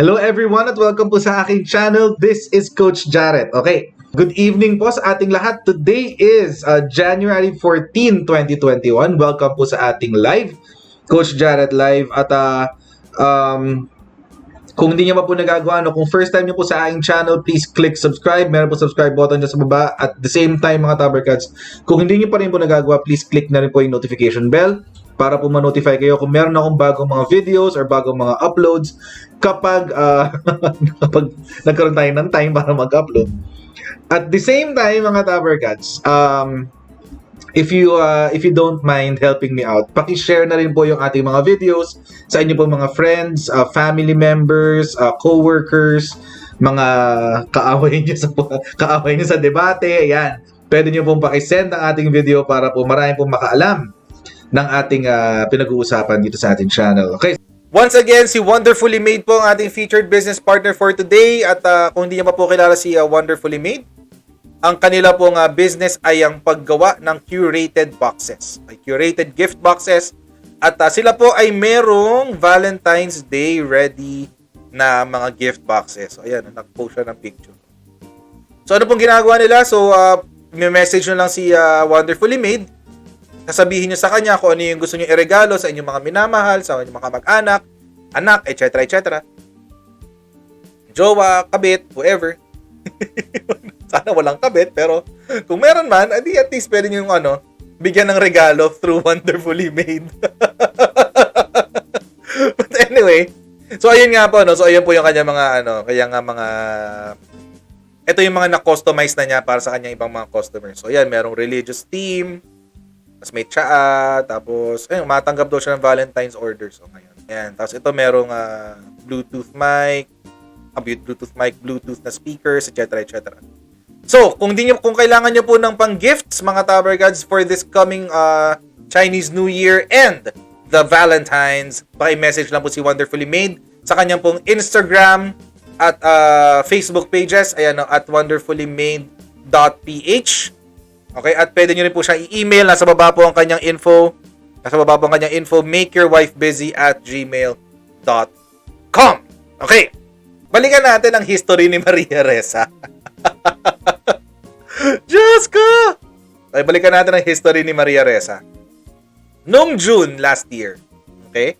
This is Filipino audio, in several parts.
Hello everyone at welcome po sa aking channel. This is Coach Jarret. Okay, good evening po sa ating lahat. Today is January 14, 2021. Welcome po sa ating live, Coach Jarret Live. At kung hindi niyo pa po nagagawa, kung first time niyo po sa aking channel, please click subscribe. Meron po subscribe button dyan sa baba. At the same time mga Tabercats, kung hindi niyo pa rin po nagagawa, please click na rin po yung notification bell para po ma-notify kayo kung meron akong bagong mga videos or bagong mga uploads kapag kapag nagkaroon tayo ng time para mag-upload. At the same time, mga Tabercats, if you don't mind helping me out, paki-share na rin po yung ating mga videos sa inyo po mga friends, family members, co-workers, mga kaaway niyo sa debate. Ayan. Pwede niyo pong paki-send ang ating video para po marami pong makaalam ng ating pinag-uusapan dito sa ating channel. Okay. Once again, si Wonderfully Made po ang ating featured business partner for today. At kung hindi niyo pa po kilala si Wonderfully Made, ang kanila pong business ay ang paggawa ng curated boxes. Ay curated gift boxes. At sila po ay merong Valentine's Day ready na mga gift boxes. So ayan, nag-post siya ng picture. So ano pong ginagawa nila? So may message nyo lang si Wonderfully Made. Sasabihin nyo sa kanya kung ano yung gusto nyo iregalo sa inyong mga minamahal, sa inyong mga mag-anak, anak, etc. etc. Jowa, kabit, whoever. Sana walang kabit, pero kung meron man, at least pwede nyo yung bigyan ng regalo through Wonderfully Made. But anyway, so ayun nga po, so ayun po yung kanya mga ito yung mga na-customize na niya para sa kanyang ibang mga customers. So ayan, merong religious theme, tapos may tsaa, tapos ayun, matanggap daw siya ng Valentine's order. So ngayon, ayan. Tapos ito merong Bluetooth mic, Bluetooth na speakers, etc. etc. So, kung kailangan niyo po ng pang-gifts, mga Tabergods, for this coming Chinese New Year and the Valentine's, paki-message lang po si Wonderfully Made sa kanyang pong Instagram at Facebook pages, ayan, at wonderfullymade.ph. Okay, at pwede nyo rin po siya i-email. Nasa baba po ang kanyang info. makeyourwifebusy@gmail.com. Okay, balikan natin ang history ni Maria Ressa. Diyos ko! Okay, balikan natin ang history ni Maria Ressa. Noong June last year, okay,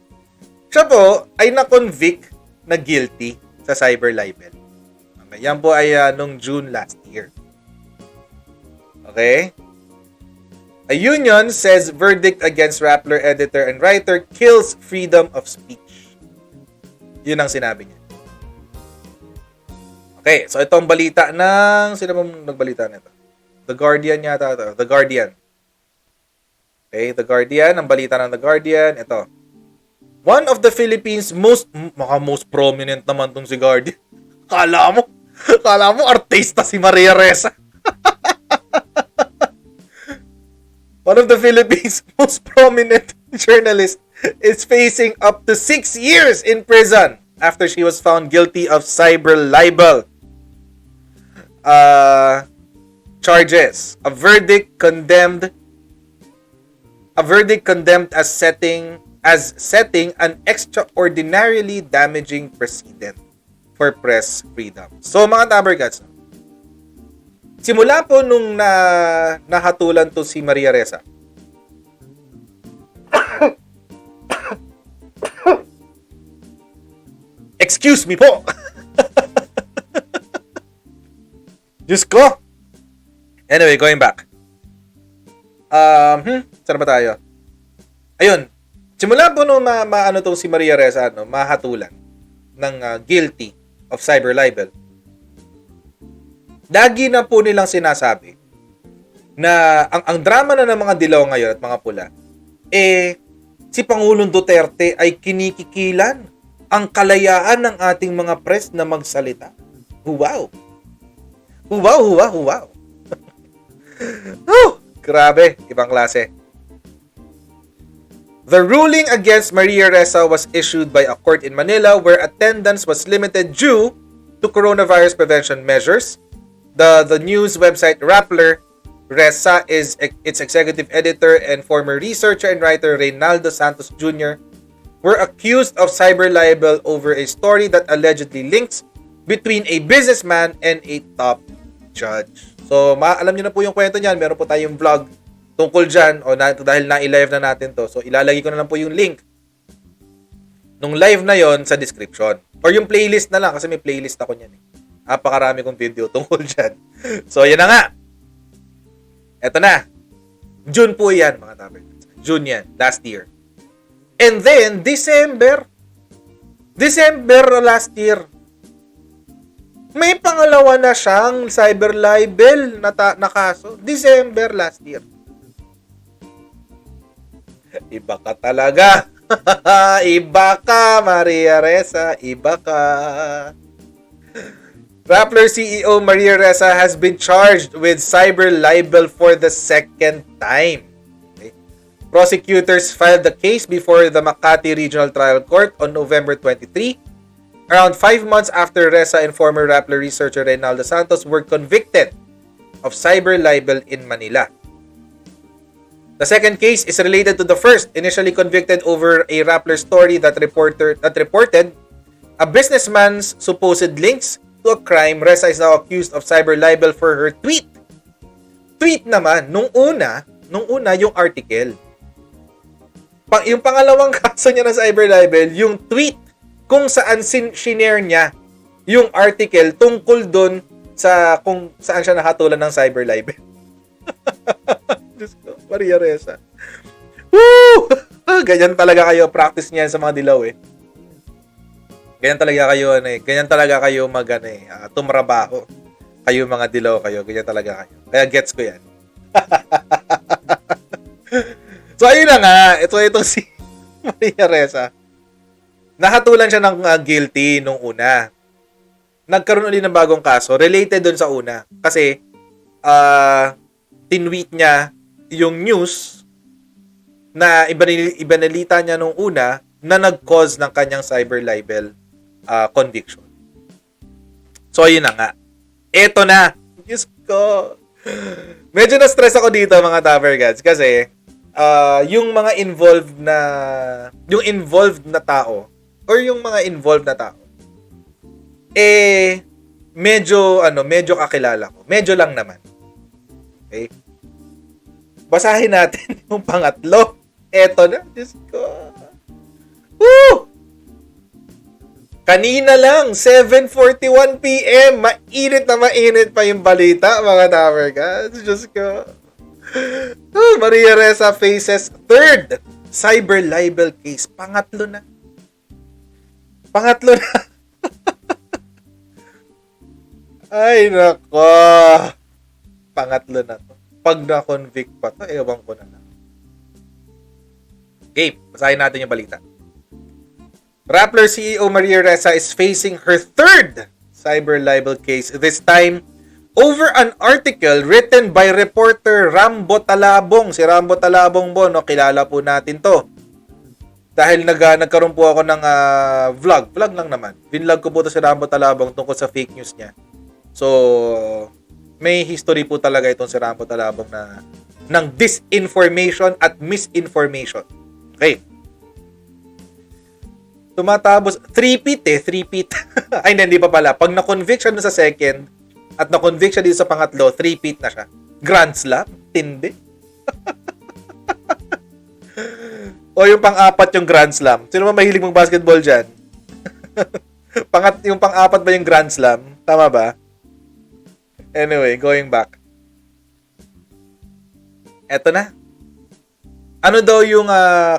siya po ay na-convict na guilty sa cyber libel. Okay, yan po ay noong June last year. Okay? A union says verdict against Rappler editor and writer kills freedom of speech. Yun ang sinabi niya. Okay, so itong balita ng... Sino bang nagbalita nito? The Guardian yata ito. The Guardian. Okay, The Guardian. Ang balita ng The Guardian. Ito. One of the Philippines' most prominent naman tong si Guardian. Kala mo artista si Maria Ressa. One of the Philippines' most prominent journalists is facing up to 6 years in prison after she was found guilty of cyber libel charges. A verdict condemned as setting an extraordinarily damaging precedent for press freedom. So mga Tabergods, simula po nung nahatulan to si Maria Ressa, excuse me po. Diyos ko. Anyway, going back. Saan ba tayo? Ayun. Simula po nung tong si Maria Ressa, mahatulan ng guilty of cyber libel, lagi na po nilang sinasabi na ang drama na ng mga dilaw ngayon at mga pula, si Pangulong Duterte ay kinikikilan ang kalayaan ng ating mga press na magsalita. Wow! Wow! Grabe, ibang klase. The ruling against Maria Ressa was issued by a court in Manila where attendance was limited due to coronavirus prevention measures. The news website Rappler, Ressa is its executive editor, and former researcher and writer Reynaldo Santos Jr. were accused of cyber libel over a story that allegedly links between a businessman and a top judge. So, alam niyo na po yung kwento niyan. Meron po tayong vlog tungkol dyan. Dahil na-live na natin to. So, ilalagay ko na lang po yung link nung live na yon sa description. Or yung playlist na lang kasi may playlist ako niyan. Napakarami kong video tungkol dyan. So, yan na nga. Eto na. June po yan, mga tabi. June yan. Last year. And then, December last year, may pangalawa na siyang cyber libel na kaso. December last year. Iba ka talaga. Iba ka, Maria Ressa. Iba ka. Rappler CEO Maria Ressa has been charged with cyber libel for the second time. Prosecutors filed the case before the Makati Regional Trial Court on November 23, around 5 months after Ressa and former Rappler researcher Reynaldo Santos were convicted of cyber libel in Manila. The second case is related to the first, initially convicted over a Rappler story that reported a businessman's supposed links to a crime. Ressa is now accused of cyber libel for her tweet. Tweet naman, nung una yung article. Yung pangalawang kaso niya ng cyber libel, yung tweet kung saan shinare niya yung article tungkol doon sa kung saan siya nakatulan ng cyber libel. Diyos ko, Maria Ressa. Woo! Ganyan talaga kayo, practice niyan sa mga dilaw eh. Ganyan talaga kayo tumrabaho. Kayo mga dilaw kayo, ganyan talaga kayo. Kaya gets ko yan. So, ayun na nga. Itong si Maria Ressa. Nakatulan siya ng guilty nung una. Nagkaroon ulit ng bagong kaso. Related dun sa una. Kasi, tinweet niya yung news na ibanalita niya nung una na nag-cause ng kanyang cyber libel conviction. So, ayun na nga. Eto na. Diyos ko. Medyo na-stress ako dito, mga Tupper Gods. Kasi, yung mga involved na tao or yung mga involved na tao medyo kakilala ko. Medyo lang naman. Okay? Basahin natin yung pangatlo. Eto na. Diyos ko. Woo! Kanina lang, 7:41 PM. Mainit pa yung balita, mga Tupper Gods. Diyos ko. Maria Ressa faces third cyber libel case. Pangatlo na. Ay, nako. Pangatlo na to. Pag na-convict pa to, ewan ko na lang. Okay, basahin natin yung balita. Rappler CEO Maria Ressa is facing her third cyber libel case. This time, over an article written by reporter Rambo Talabong. Si Rambo Talabong po, no? Kilala po natin to. Dahil nagkaroon po ako ng vlog lang naman. Vinlog ko po to si Rambo Talabong tungkol sa fake news niya. So, may history po talaga itong si Rambo Talabong ng disinformation at misinformation. Okay. Tumatapos, three-peat. Ay, hindi pa pala. Pag na-convict siya sa second, at na-convict siya dito sa pangatlo, 3-peat na siya. Grand Slam? Tindi. O yung pang-apat yung Grand Slam. Sino ba mahilig mong basketball dyan? Yung pang-apat ba yung Grand Slam? Tama ba? Anyway, going back. Eto na. Ano daw yung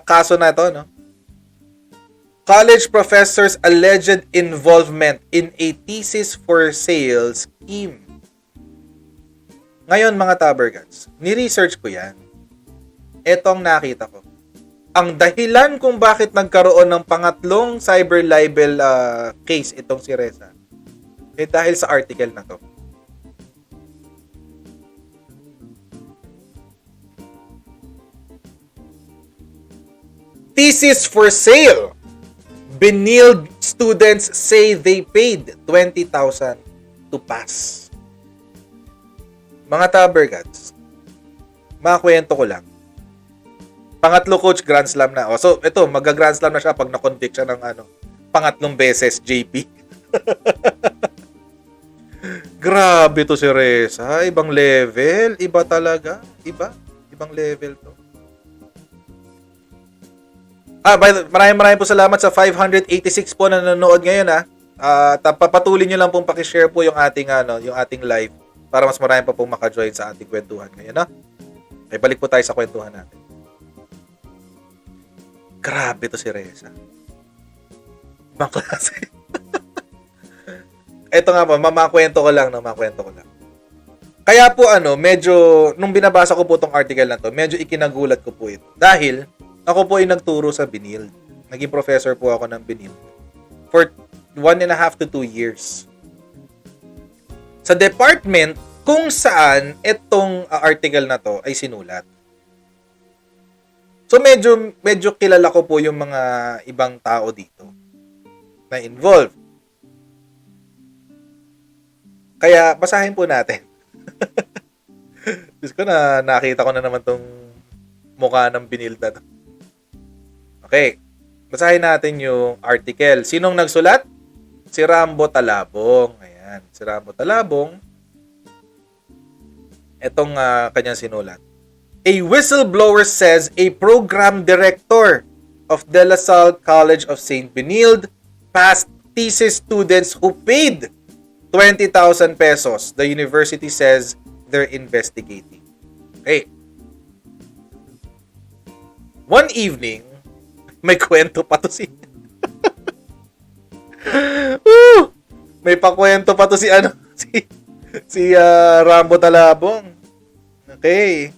kaso na ito, no? College professor's alleged involvement in a thesis for sale scheme. Ngayon, mga Tuppergods, ni-research ko yan. Ito ang nakita ko. Ang dahilan kung bakit nagkaroon ng pangatlong cyber libel case itong si Ressa, dahil sa article na to. Thesis for sale. Benilde students say they paid 20,000 to pass. Mga Tuppergods, makakwento ko lang. Pangatlo, coach, Grand Slam na. So, ito, mag-Grand Slam na siya pag na-convict siya ng pangatlong beses, JP. Grabe to si Ressa. Ibang level. Iba talaga. Ibang level to. Maraming po salamat sa 586 po na nanonood ngayon, ha. Papatuloy nyo lang pong pakishare po yung ating live para mas marami pa pong maka-join sa ating kwentuhan ngayon, ha. Okay, balik po tayo sa kwentuhan natin. Grabe to si Ressa. Ibang klase. Ito nga po, makwento ko lang. Kaya po medyo, nung binabasa ko po tong article na to, medyo ikinagulat ko po ito. Dahil, ako po ay nagturo sa Binild. Naging professor po ako ng Binild. For 1.5 to 2 years. Sa department kung saan itong article na to ay sinulat. So medyo kilala ko po yung mga ibang tao dito na involved. Kaya basahin po natin. Diyos ko nakita ko na naman tong mukha ng Binild na to. Okay. Basahin natin yung article. Sinong nagsulat? Si Rambo Talabong. Ayan. Si Rambo Talabong. Itong kanyang sinulat. A whistleblower says a program director of De La Salle College of St. Benilde passed thesis students who paid 20,000 pesos. The university says they're investigating. Okay. One evening, may kwento pa to may pakwento pa to si Rambo Talabong. Okay.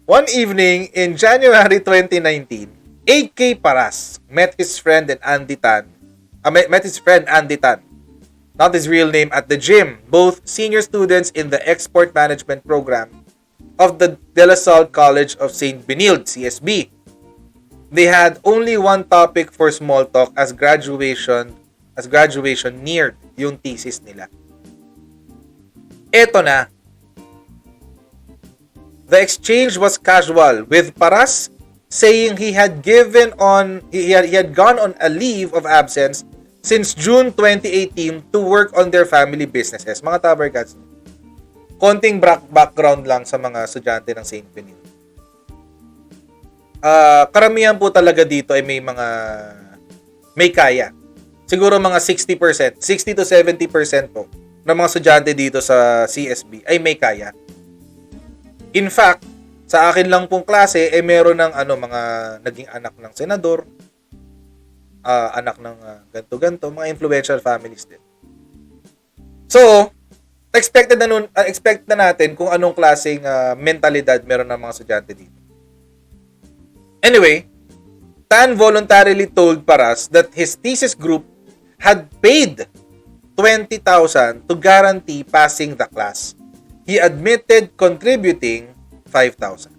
One evening in January 2019, 8K Paras met his friend Andy Tan, not his real name, at the gym. Both senior students in the Export Management Program of the De La Salle College of St. Benilde, CSB. They had only one topic for small talk as graduation neared yung thesis nila. Eto na. The exchange was casual, with Paras saying he had gone on a leave of absence since June 2018 to work on their family businesses. Mga Tabarcats, konting background lang sa mga estudyante ng St. Benilde. Karamihan po talaga dito ay may kaya. Siguro mga 60%, 60 to 70% po ng mga estudyante dito sa CSB ay may kaya. In fact, sa akin lang pong klase ay meron ng mga naging anak ng senador, anak ng ganto-ganto, mga influential families din. So, expect na natin kung anong klaseng mentalidad meron ng mga estudyante dito. Anyway, Tan voluntarily told Paras that his thesis group had paid 20,000 to guarantee passing the class. He admitted contributing 5,000.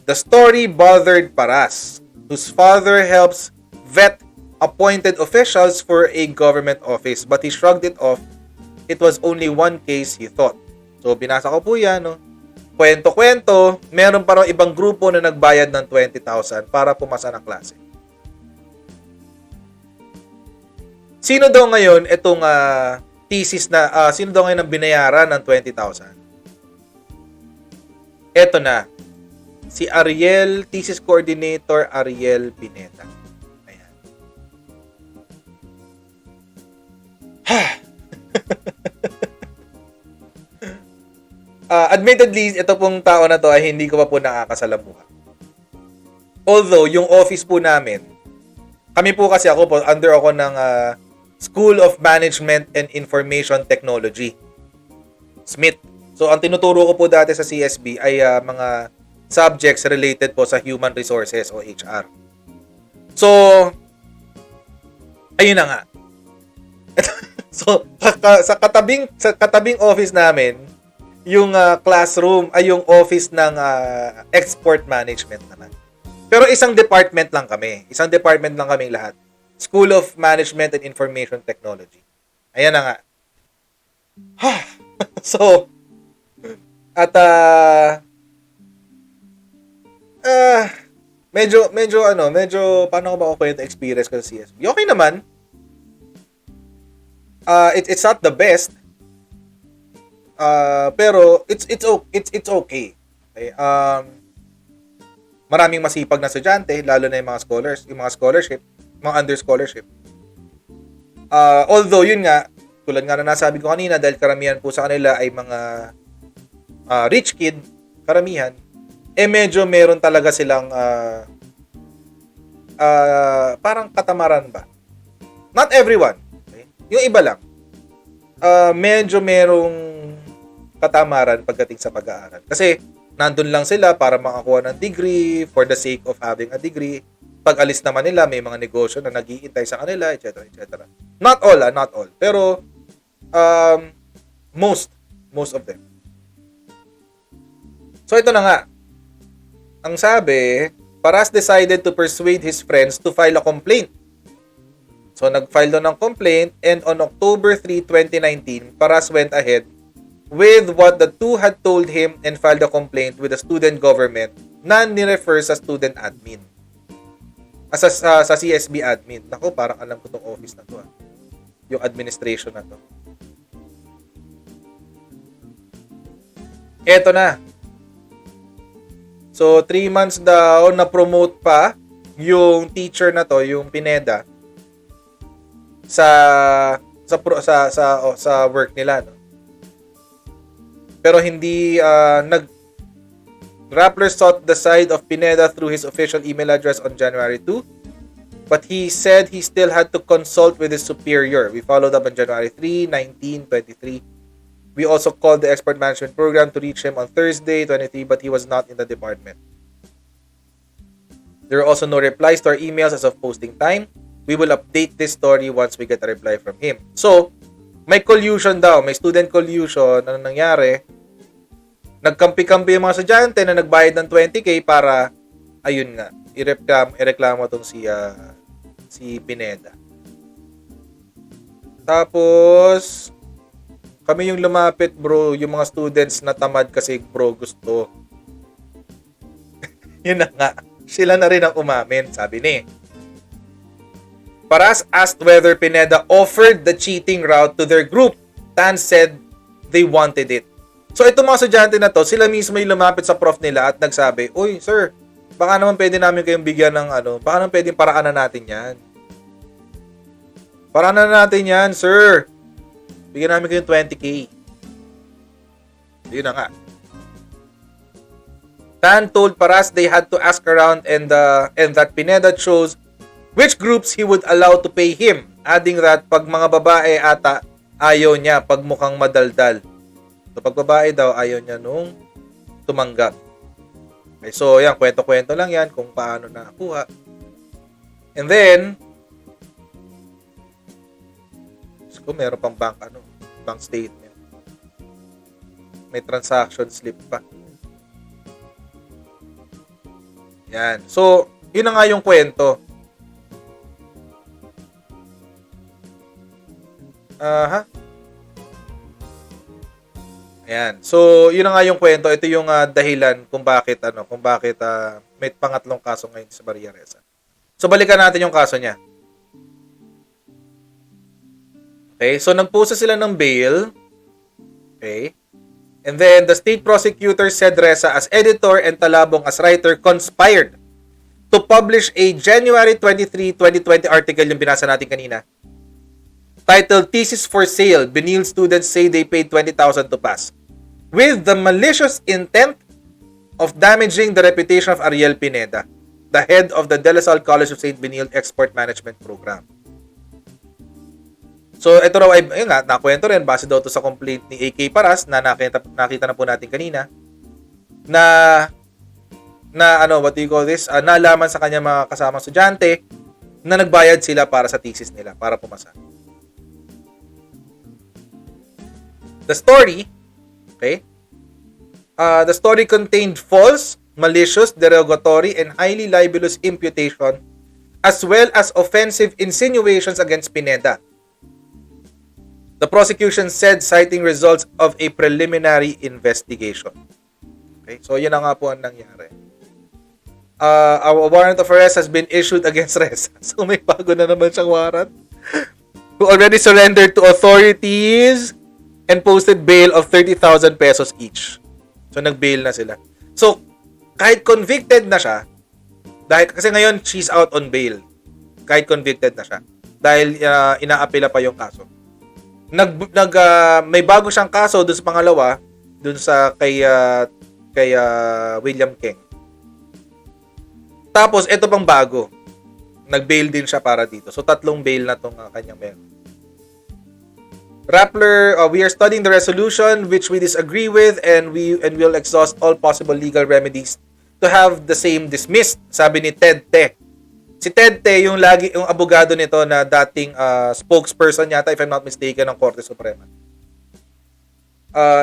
The story bothered Paras, whose father helps vet appointed officials for a government office, but he shrugged it off. It was only one case, he thought. So, binasa ko po yan, Kwento-kwento, meron pa raw ibang grupo na nagbayad ng 20,000 para pumasa ng klase. Sino daw ngayon itong thesis na, sino daw ngayon ang binayaran ng 20,000? Eto na. Si Ariel, thesis coordinator Ariel Pineda. Ayan. Admittedly, ito pong tao na to ay hindi ko pa po nakakasalamuha. Although, yung office po namin, kami po kasi under ako ng School of Management and Information Technology. SMIT. So, ang tinuturo ko po dati sa CSB ay mga subjects related po sa human resources o HR. So, ayun na nga. So, sa katabing office namin, yung classroom ay yung office ng export management naman. Pero isang department lang kami. Isang department lang kaming lahat. School of Management and Information Technology. Ayan na nga. So, At medyo paano ko ba ako kwento experience ko sa CSB? Okay naman. It's not the best. Pero it's okay. Okay. Maraming masipag na estudyante, lalo na yung mga scholars, yung mga scholarship, mga under scholarship. Although yun nga, tulad nga na nasabi ko kanina, dahil karamihan po sa kanila ay mga rich kid, karamihan, medyo meron talaga silang parang katamaran ba? Not everyone. Okay? Yung iba lang. Medyo merong katamaran pagdating sa pag-aaral. Kasi nandun lang sila para makakuha ng degree for the sake of having a degree. Pag alis naman nila, may mga negosyo na nag-iintay sa kanila, etc. etc. Not all. Pero most of them. So ito na nga. Ang sabi, Paras decided to persuade his friends to file a complaint. So nag-file doon ng complaint, and on October 3, 2019, Paras went ahead with what the two had told him and filed a complaint with the student government na nirefer sa student admin. Sa CSB admin. Naku, parang alam ko tong office na to. Yung administration na to. Eto na. So, 3 months daw, na-promote pa yung teacher na to, yung Pineda, sa work nila, no? Pero hindi Rappler sought the side of Pineda through his official email address on January 2, but he said he still had to consult with his superior. We followed up on January 3, 19, 23. We also called the expert management program to reach him on Thursday, 23, but he was not in the department. There are also no replies to our emails as of posting time. We will update this story once we get a reply from him. So, may collusion daw. May student collusion. Ano nangyari? Nagkampi-kampi yung mga estudyante na nagbayad ng 20K para, ayun nga, ireklamo tong si Pineda. Tapos, kami yung lumapit, bro, yung mga students na tamad kasi, bro, gusto. Yun na nga. Sila na rin ang umamin, sabi ni. Paras asked whether Pineda offered the cheating route to their group. Tan said they wanted it. So, itong mga estudyante na to, sila mismo yung lumapit sa prof nila at nagsabi, uy, sir, baka naman pwede namin kayong bigyan ng baka naman pwedeng paraanan natin yan. Paraanan natin yan, sir. Bigyan namin kayong 20K. Yun na nga. Tan told Paras they had to ask around and that Pineda chose which groups he would allow to pay him, adding that pag mga babae ata, ayaw niya pag mukhang madaldal. So pag babae daw, ayaw niya nung tumanggap. Okay, so yan, kwento-kwento lang yan kung paano nakakuha. And then, kung meron pang bank statement. May transaction slip pa. Yan. So, yun na nga yung kwento. Ayan. So, yun na nga yung kwento. Ito yung dahilan kung bakit may pangatlong kaso ngayon sa Ressa. So, balikan natin yung kaso niya. Okay, so nagpusa sila ng bail. Okay. And then, the state prosecutor said Ressa as editor and Talabong as writer conspired to publish a January 23, 2020 article yung binasa natin kanina. Titled, Thesis for Sale, Benil Students Say They Paid 20,000 to Pass. With the malicious intent of damaging the reputation of Ariel Pineda, the head of the De La Salle College of St. Benil Export Management Program. So, ito raw ay, yun nga, nakwento rin, base daw to sa complaint ni AK Paras na nakita na po natin kanina, na what do you call this? Nalaman sa kanya mga kasamang estudyante na nagbayad sila para sa thesis nila, para pumasa. The story, okay? The story contained false, malicious, derogatory, and highly libelous imputation, as well as offensive insinuations against Pineda. The prosecution said citing results of a preliminary investigation. Okay, so yun na nga po ang nangyari. A warrant of arrest has been issued against Ressa. So may bago na naman siyang warrant. Who already surrendered to authorities and posted bail of 30,000 pesos each. So nag-bail na sila. So kahit convicted na siya, dahil kasi ngayon she's out on bail. Kahit convicted na siya dahil inaapela pa yung kaso. May bago siyang kaso dun sa pangalawa, dun sa kay William King. Tapos ito pang bago. Nag-bail din siya para dito. So 3 bail na tong kanyang meron. Rappler, we are studying the resolution which we disagree with and will exhaust all possible legal remedies to have the same dismissed, sabi ni Ted Te. Si Ted Te, yung abogado nito na dating spokesperson yata, if I'm not mistaken, ng Korte Suprema.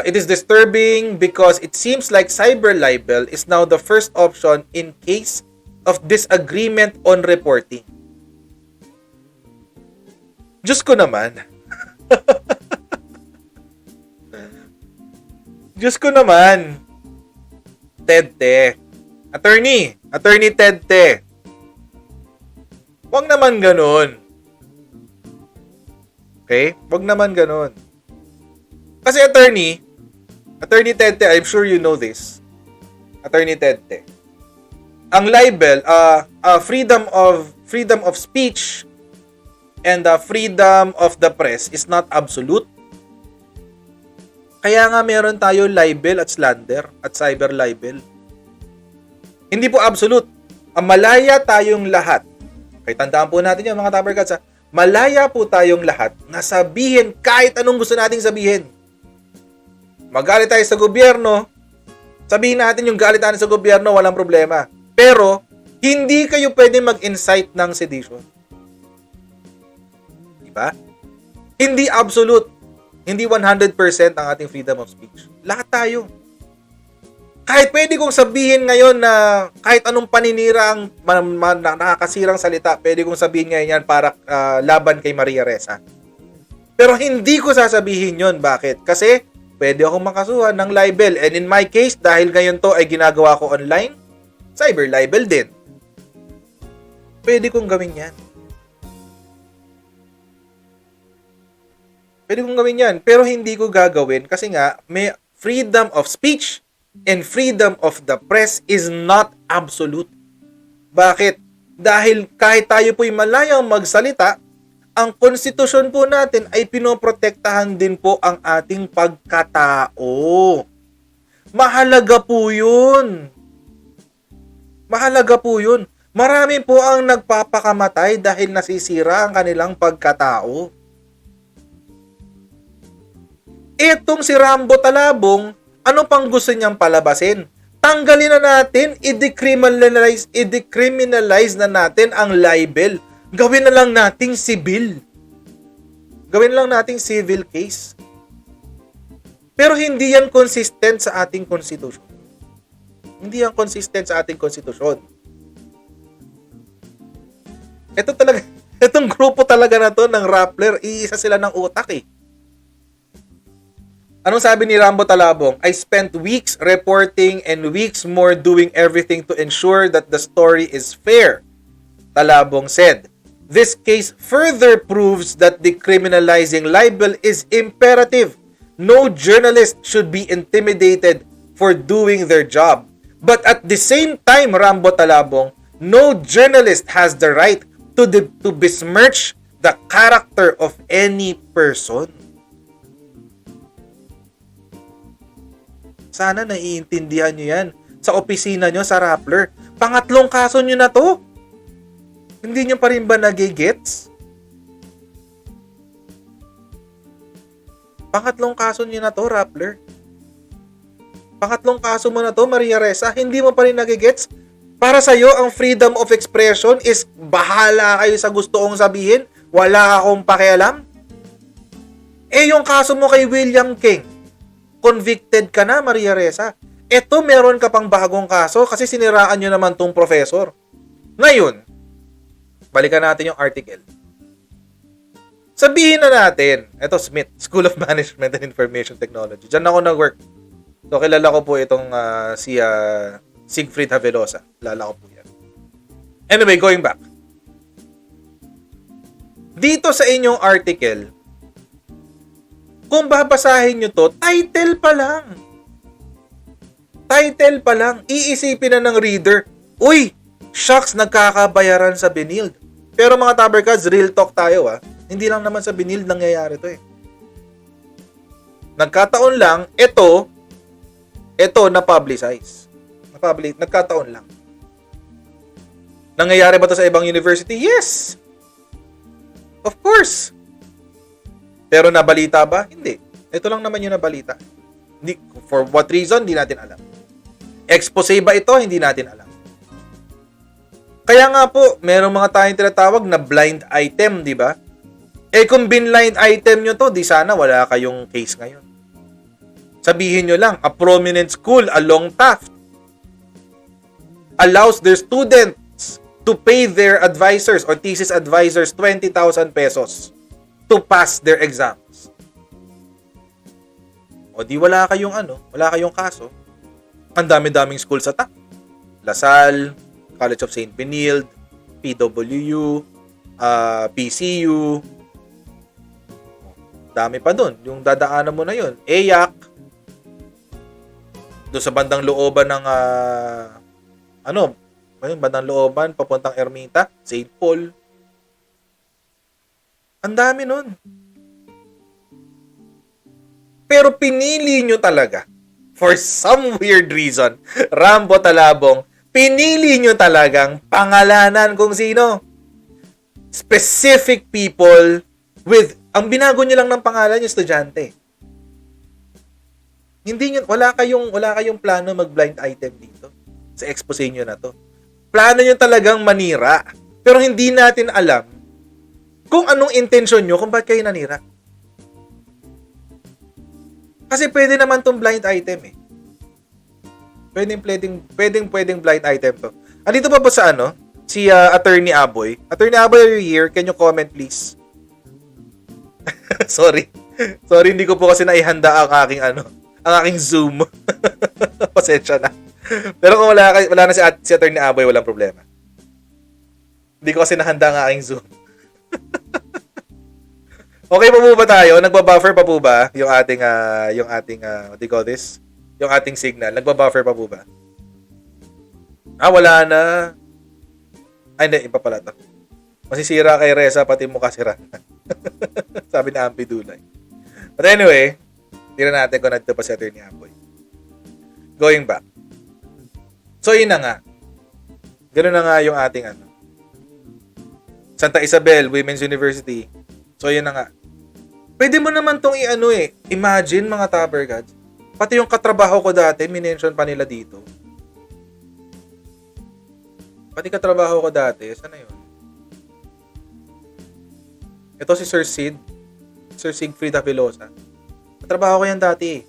It is disturbing because it seems like cyber libel is now the first option in case of disagreement on reporting. Diyos ko naman. Diyos ko naman. Ted Te. Attorney Ted Te. Wag naman ganun. Okay? Wag naman ganun. Kasi attorney Ted Te, I'm sure you know this. Attorney Ted Te. Ang libel, freedom of speech and freedom of the press is not absolute. Kaya nga meron tayo libel at slander at cyber libel. Hindi po absolute. Malaya tayong lahat. Okay, tandaan po natin yan mga Tabercats. Malaya po tayong lahat na sabihin kahit anong gusto nating sabihin. Magalit tayo sa gobyerno, sabihin natin yung galit natin sa gobyerno, walang problema. Pero, hindi kayo pwede mag-incite ng sedition. Diba? Hindi absolute. Hindi 100% ang ating freedom of speech. Lahat tayo. Kahit pwede kong sabihin ngayon na kahit anong paninira ang nakakasirang salita, pwede kong sabihin ngayon yan para laban kay Maria Ressa. Pero hindi ko sasabihin yon. Bakit? Kasi pwede akong makasuhan ng libel. And in my case, dahil ngayon to ay ginagawa ko online, cyber libel din. Pwede kong gawin yan. Pwede kong gawin yan. Pero hindi ko gagawin kasi nga may freedom of speech and freedom of the press is not absolute. Bakit? Dahil kahit tayo po'y malayang magsalita, ang konstitusyon po natin ay pinoprotektahan din po ang ating pagkatao. Mahalaga po yun. Mahalaga po yun. Marami po ang nagpapakamatay dahil nasisira ang kanilang pagkatao. Etong si Rambo Talabong, ano pang gusto niyang palabasin? Tanggalin na natin, i-decriminalize na natin ang libel. Gawin na lang nating civil. Gawin lang nating civil case. Pero hindi yan consistent sa ating konstitusyon. Hindi yan consistent sa ating konstitusyon. Ito talaga, itong grupo talaga na to ng Rappler, iisa sila ng utak eh. Anong sabi ni Rambo Talabong? I spent weeks reporting and weeks more doing everything to ensure that the story is fair. Talabong said, this case further proves that decriminalizing libel is imperative. No journalist should be intimidated for doing their job. But at the same time, Rambo Talabong, no journalist has the right to besmirch the character of any person. Sana naiintindihan nyo yan sa opisina nyo sa Rappler. Pangatlong kaso nyo na to. Hindi nyo pa rin ba nagigets? Pangatlong kaso nyo na to, Rappler. Pangatlong kaso mo na to, Maria Ressa. Hindi mo pa rin nagigets? Para sa'yo, ang freedom of expression is bahala kayo sa gusto kong sabihin. Wala akong pakialam. Yung kaso mo kay William King, convicted ka na, Maria Ressa. Eto, meron ka pang bagong kaso kasi siniraan nyo naman tong professor. Ngayon, balikan natin yung article. Sabihin na natin, ito Smith, School of Management and Information Technology. Diyan ako nag-work. So, kilala ko po itong si Siegfried Havelosa. Kilala ko po yan. Anyway, going back. Dito sa inyong article, kung babasahin nyo to, title pa lang. Title pa lang. Iisipin na ng reader, uy, shucks, nagkakabayaran sa Benild. Pero mga Tabercats, real talk tayo Hindi lang naman sa Benild nangyayari to Nagkataon lang, ito na-publicize. Nagkataon lang. Nangyayari ba to sa ibang university? Yes! Of course! Pero nabalita ba? Hindi. Ito lang naman yung nabalita. Hindi, for what reason? Hindi natin alam. Expose ba ito? Hindi natin alam. Kaya nga po, merong mga tayong tinatawag na blind item, di ba? Kung blind item nyo to, di sana wala kayong case ngayon. Sabihin nyo lang, a prominent school along Taft allows their students to pay their advisors or thesis advisors 20,000 pesos to pass their exams. O di wala kayong kaso. Ang dami-daming school sa Taft. LaSalle, College of St. Benild, PWU, PCU. Dami pa dun. Yung dadaanan mo na yun. EYAC. Doon sa bandang looban ng bandang looban, papuntang Ermita, St. Paul. Ang dami nun. Pero pinili nyo talaga, for some weird reason, Rambo Talabong, pinili nyo talagang pangalanan kung sino. Specific people with, ang binago nyo lang ng pangalan yung estudyante. Hindi nyo, wala kayong plano mag-blind item dito sa expose nyo na to. Plano nyo talagang manira. Pero hindi natin alam kung anong intensyon nyo kung bakit kayo nanira. Kasi pwede naman tong blind item Pwedeng blind item to. Andito pa ba sa si Attorney Aboy? Attorney Aboy, are you here? Can you comment please? Sorry, hindi ko po kasi naihanda ang aking Zoom. Pasensya na. Pero kung wala na si Attorney Aboy, walang problema. Hindi ko kasi nahanda ang aking Zoom. Okay pa po ba tayo? Nagbabuffer pa po ba yung ating what do you call this? Yung ating signal. Nagbabuffer pa po ba? Wala na. Hindi, iba pala to. Masisira kay Ressa, pati mukha sira. Sabi ni Ampi Dulay. But anyway, tingnan natin kung nandito pa si Attorney Aboy. Going back. So, yun na nga. Ganun na nga yung ating Santa Isabel Women's University. So, yun na nga. Pwede mo naman tong imagine mga Tabercats. Pati yung katrabaho ko dati, minention pa nila dito. Pati katrabaho ko dati, saan na yun? Ito si Sir Siegfried Havelosa. Katrabaho ko yan dati.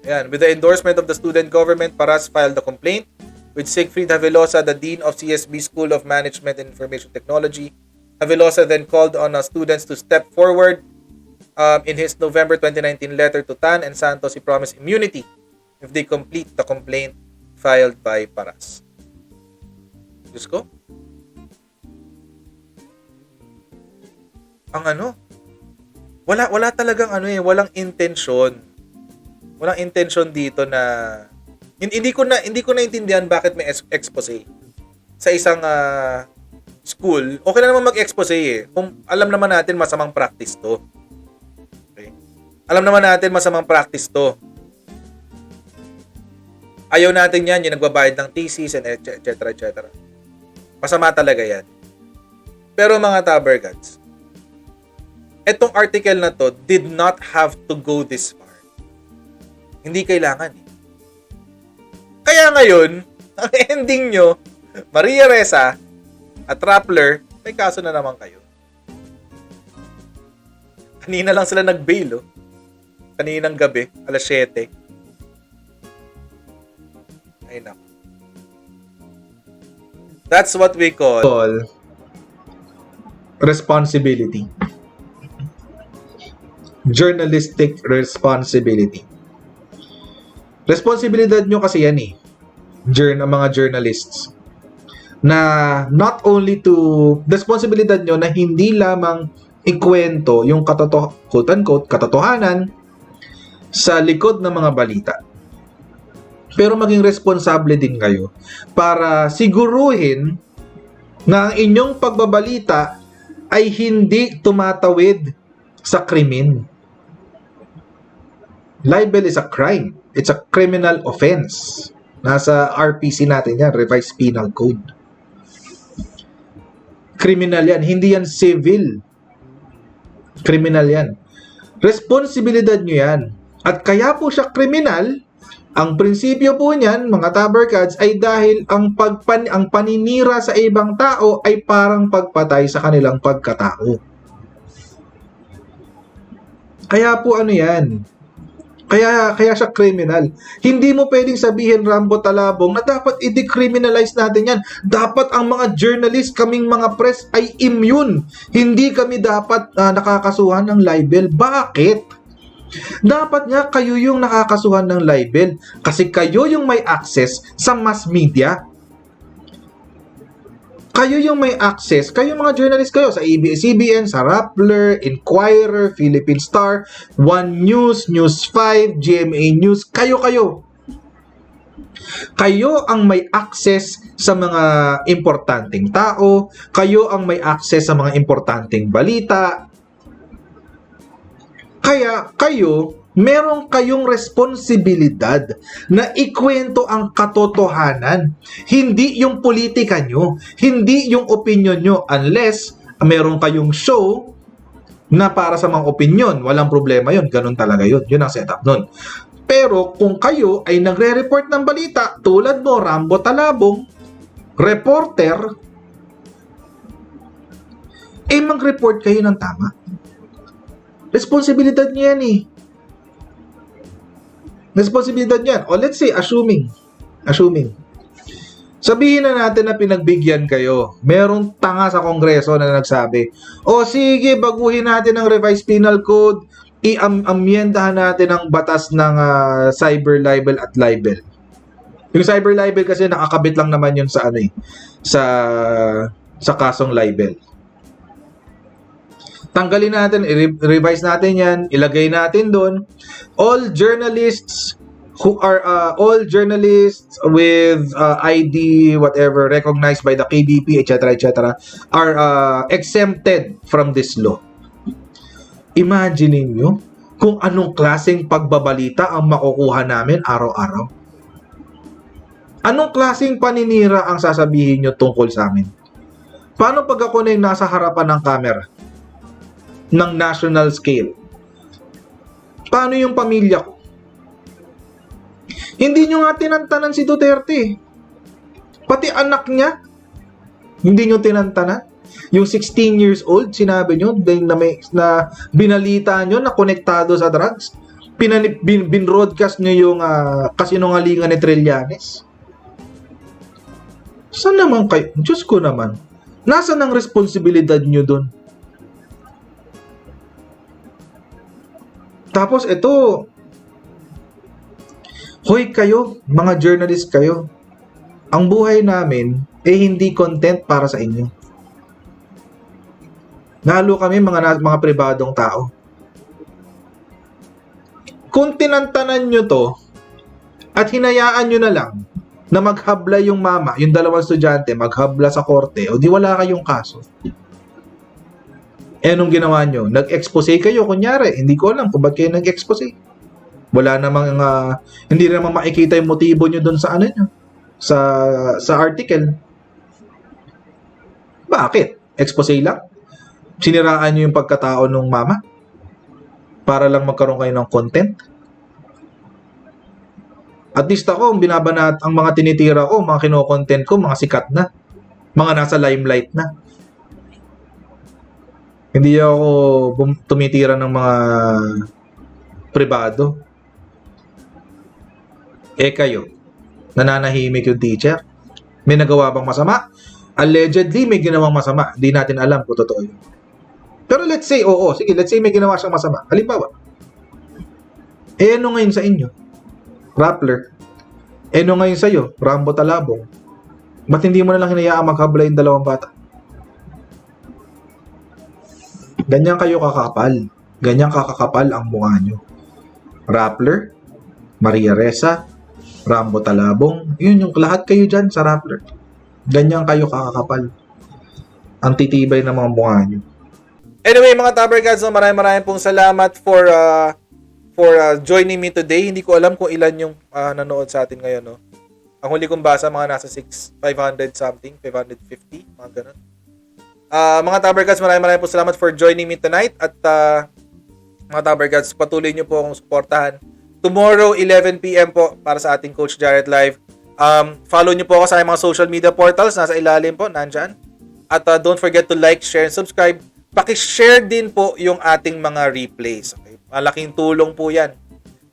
Ayan, with the endorsement of the student government, Paras filed the complaint with Siegfried Havelosa, the Dean of CSB School of Management and Information Technology. Havelosa then called on students to step forward. In his November 2019 letter to Tan and Santos, he promised immunity if they complete the complaint filed by Paras. Diyos ko? Wala talagang walang intensyon. Walang intensyon dito na hindi ko naintindihan bakit may expose sa isang school. Okay na naman mag-expose kung alam naman natin masamang practice to. Okay? Alam naman natin masamang practice to. Ayaw natin yan, yung nagbabayad ng thesis and etc. Masama talaga yan. Pero mga Tabercats, etong article na to did not have to go this far. Hindi kailangan Kaya ngayon, ang ending nyo, Maria Ressa at Rappler, may kaso na naman kayo. Kanina lang sila nag-bail, Kaninang gabi, alas 7. Ay, naku. That's what we call responsibility. Journalistic responsibility. Responsibilidad nyo kasi yan eh. Mga journalists. Na not only to, responsibilidad nyo na hindi lamang ikwento yung quote-unquote, katotohanan sa likod ng mga balita. Pero maging responsable din kayo para siguruhin na ang inyong pagbabalita ay hindi tumatawid sa krimen. Libel is a crime. It's a criminal offense. Nasa RPC natin yan, Revised Penal Code. Criminal yan. Hindi yan civil. Criminal yan. Responsibilidad nyo yan. At kaya po siya kriminal, ang prinsipyo po niyan, mga taberkads, ay dahil ang paninira sa ibang tao ay parang pagpatay sa kanilang pagkatao. Kaya po ano yan? Kaya siya criminal. Hindi mo pwedeng sabihin, Rambo Talabong, na dapat i-decriminalize natin yan. Dapat ang mga journalist, kaming mga press, ay immune. Hindi kami dapat nakakasuhan ng libel. Bakit? Dapat nga kayo yung nakakasuhan ng libel. Kasi kayo yung may access sa mass media. Kayo yung may access, kayo mga journalist kayo sa ABS-CBN, sa Rappler, Inquirer, Philippine Star, One News, News 5, GMA News, kayo. Kayo ang may access sa mga importanteng tao, kayo ang may access sa mga importanteng balita. Kaya kayo, meron kayong responsibilidad na ikwento ang katotohanan. Hindi yung politika nyo, hindi yung opinion nyo, unless meron kayong show na para sa mga opinion. Walang problema yun, ganun talaga yun. Yun ang setup nun. Pero kung kayo ay nagre-report ng balita, tulad mo, Rambo Talabong, reporter, mag-report kayo ng tama. Responsibilidad nyo yan eh. Responsibilidad yan. O let's say, assuming. Sabihin na natin na pinagbigyan kayo. Merong tanga sa Kongreso na nagsabi, o sige, baguhin natin ang Revised Penal Code, i-amyendahan natin ang batas ng cyber libel at libel. Yung cyber libel kasi nakakabit lang naman yun sa sa kasong libel. Tanggalin natin, i-revise natin yan, ilagay natin doon. All journalists with ID, whatever, recognized by the KBP, etc., are exempted from this law. Imagine niyo kung anong klaseng pagbabalita ang makukuha namin araw-araw. Anong klaseng paninira ang sasabihin nyo tungkol sa amin? Paano pag ako na yung nasa harapan ng camera? Ng national scale. Paano yung pamilya ko? Hindi nyo nga tinantanan si Duterte. Pati anak niya, hindi nyo tinantanan. Yung 16 years old, sinabi nyo, na binalita nyo na konektado sa drugs. Binroadcast nyo yung kasinungalingan ni Trillanes. Saan naman kayo? Diyos ko naman. Nasaan ang responsibilidad nyo dun? Tapos ito, hoy kayo, mga journalist kayo, ang buhay namin hindi content para sa inyo. Lalo kami mga pribadong tao. Kung tinantanan nyo to at hinayaan nyo na lang na maghabla yung mama, yung dalawang estudyante, maghabla sa korte, o di wala kayong kaso. Anong ginawa nyo? Nag-expose kayo, kunyari. Hindi ko alam kung ba't kayo nag-expose. Wala namang, hindi naman makikita yung motibo nyo dun sa nyo, sa article. Bakit? Expose lang? Siniraan nyo yung pagkatao ng mama? Para lang magkaroon kayo ng content? At least ako, ang mga tinitira ko, mga kino-content ko, mga sikat na. Mga nasa limelight na. Hindi ako tumitira ng mga pribado. Kayo, nananahimik yung teacher. May nagawa bang masama? Allegedly, may ginawang masama. Hindi natin alam kung totoo yun. Pero let's say, oo, sige, let's say may ginawa siyang masama. Halimbawa, ano ngayon sa inyo? Rappler. Ano ngayon sa'yo? Rambo Talabong. Ba't hindi mo na lang hinayaan maghabla yung dalawang bata? Ganyan kayo kakapal. Ganyan kakakapal ang mukha nyo. Rappler, Maria Ressa, Rambo Talabong, yun yung lahat kayo dyan sa Rappler. Ganyan kayo kakakapal. Ang titibay ng mga mukha nyo. Anyway, mga Tabergods, no, maraming pong salamat for joining me today. Hindi ko alam kung ilan yung nanood sa atin ngayon. No? Ang huli kong basa, mga nasa 500 something, 550, mga ganun. Mga Tabergods, maraming pong salamat for joining me tonight. At mga Tabergods, patuloy nyo po akong suportahan. Tomorrow, 11 p.m. po para sa ating Coach Jarret Live. Follow nyo po ako sa mga social media portals. Nasa ilalim po, nandyan. At don't forget to like, share, and subscribe. Paki-share din po yung ating mga replays. Okay? Malaking tulong po yan.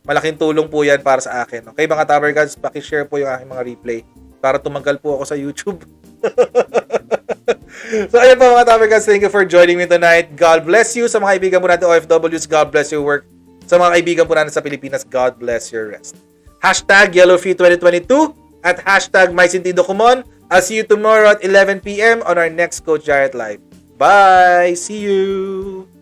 Malaking tulong po yan para sa akin. Okay, mga Tabergods, paki-share po yung aking mga replay para tumagal po ako sa YouTube. So, ayun po mga Tabergods, thank you for joining me tonight. God bless you. Sa mga kaibigan po natin OFWs, God bless your work. Sa mga kaibigan po natin sa Pilipinas, God bless your rest. Hashtag YellowFree2022 at hashtag MySentidoComon. I'll see you tomorrow at 11 p.m. on our next Coach Jarret Live. Bye! See you!